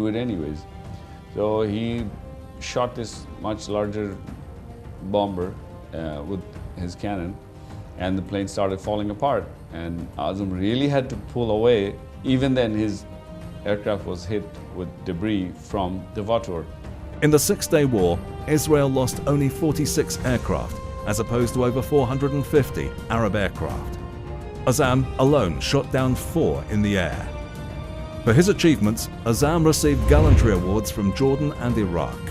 do it anyways. So he shot this much larger bomber with his cannon, and the plane started falling apart. And Azam really had to pull away. Even then, his aircraft was hit with debris from the Vator. In the Six-Day War, Israel lost only 46 aircraft, as opposed to over 450 Arab aircraft. Azam alone shot down 4 in the air. For his achievements, Azam received gallantry awards from Jordan and Iraq.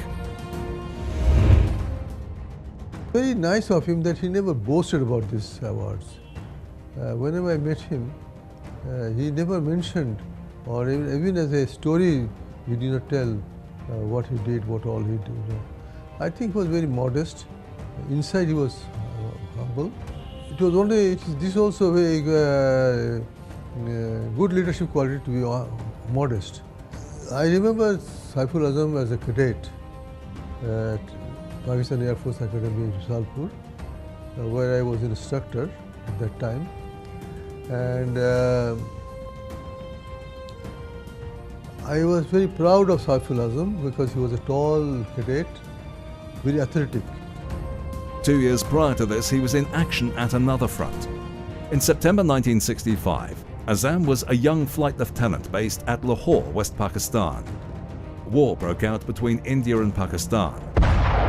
Very nice of him that he never boasted about these awards. Whenever I met him, he never mentioned, or even as a story, he did not tell what he did, what all he did. I think he was very modest. Inside he was humble. It was only, this also a good leadership quality to be modest. I remember Saiful Azam as a cadet at Pakistan Air Force Academy in Salpur, where I was an instructor at that time. And I was very proud of Saiful Azam because he was a tall cadet, very athletic. 2 years prior to this, he was in action at another front. In September 1965, Azam was a young flight lieutenant based at Lahore, West Pakistan. War broke out between India and Pakistan.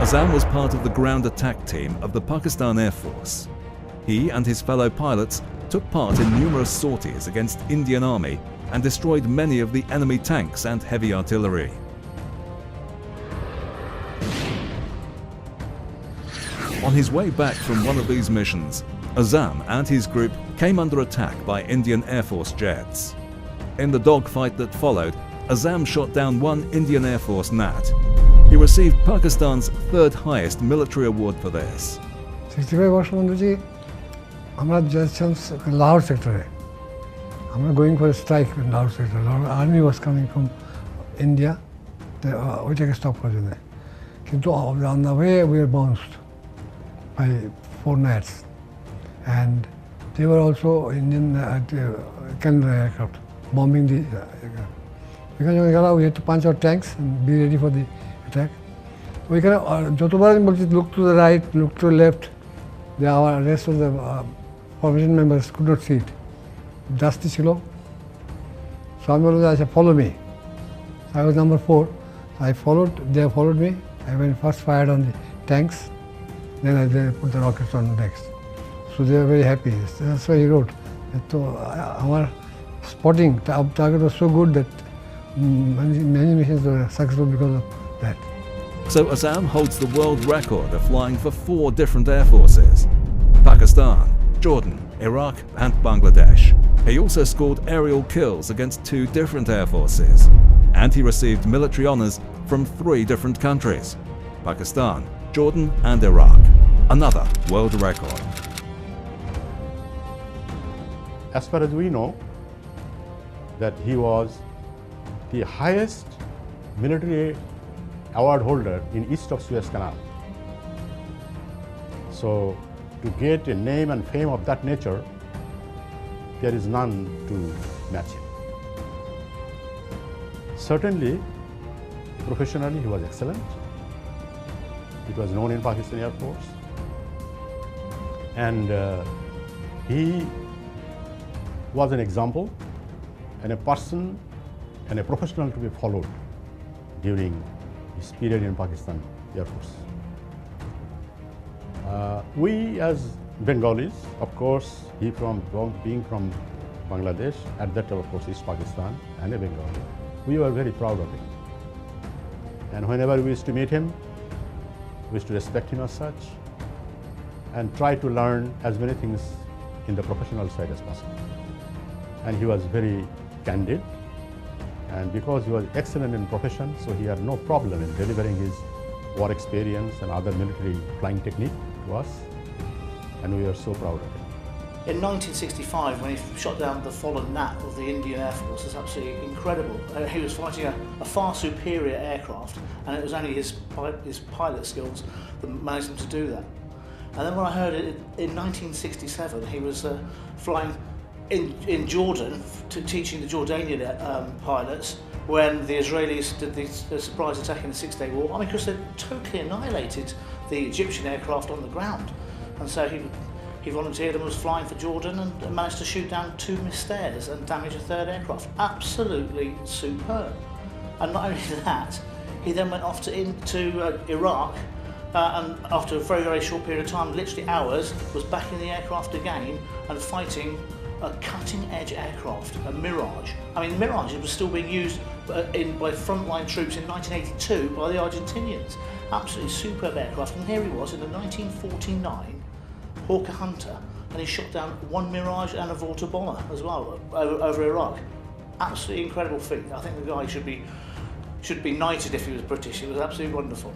Azam was part of the ground attack team of the Pakistan Air Force. He and his fellow pilots took part in numerous sorties against Indian Army and destroyed many of the enemy tanks and heavy artillery. On his way back from one of these missions, Azam and his group came under attack by Indian Air Force jets. In the dogfight that followed, Azam shot down one Indian Air Force Nat. He received Pakistan's third highest military award for this. 65 বছর মধ্যে আমরা যাচ্ছিলাম লাহোর সেক্টরে আমরা going for strike in Lahore sector army was coming from India ওইটাকে stop করার জন্য কিন্তু on the way we are bounced by 4 nats, and they were also Indian Canada aircraft bombing the aircraft. Because we had to punch our tanks and be ready for the attack. We can look to the right, look to the left. Our rest of the formation members could not see it. Dusty chilo. So I said, follow me. I was number 4. I followed. They followed me. I went first, fired on the tanks. Then they put the rockets on next. So they were very happy. That's why he wrote. So our spotting target was so good that many missions were successful because of that. So Azam holds the world record of flying for 4 different air forces: Pakistan, Jordan, Iraq and Bangladesh. He also scored aerial kills against 2 different air forces. And he received military honors from 3 different countries: Pakistan, Jordan and Iraq. Another world record. As far as we know, that he was the highest military award holder in east of Suez Canal. So to get a name and fame of that nature, there is none to match him. Certainly, professionally he was excellent. It was known in Pakistan Air Force, and he was an example and a person and a professional to be followed during his period in Pakistan Air Force. We as Bengalis, of course, being from Bangladesh, at that time of course East Pakistan and a Bengali, we were very proud of him. And whenever we used to meet him, we used to respect him as such and try to learn as many things in the professional side as possible. And he was very candid, and because he was excellent in profession, so he had no problem in delivering his war experience and other military flying technique to us, and we are so proud of him. In 1965, when he shot down the fallen Nat of the Indian Air Force, it's absolutely incredible. He was fighting a far superior aircraft, and it was only his pilot skills that managed him to do that. And then when I heard it in 1967, he was flying in Jordan, teaching the Jordanian pilots when the Israelis did the surprise attack in the Six-Day War. I mean, because they totally annihilated the Egyptian aircraft on the ground. And so he volunteered and was flying for Jordan and managed to shoot down 2 Mysteres and damage a 3rd aircraft. Absolutely superb. And not only that, he then went off into Iraq and after a very, very short period of time, literally hours, was back in the aircraft again and fighting a cutting-edge aircraft, a Mirage. I mean, Mirage was still being used by frontline troops in 1982 by the Argentinians. Absolutely superb aircraft. And here he was in the 1949 Hawker Hunter, and he shot down 1 Mirage and a Volta bomber as well over Iraq. Absolutely incredible feat. I think the guy should be knighted if he was British. It was absolutely wonderful.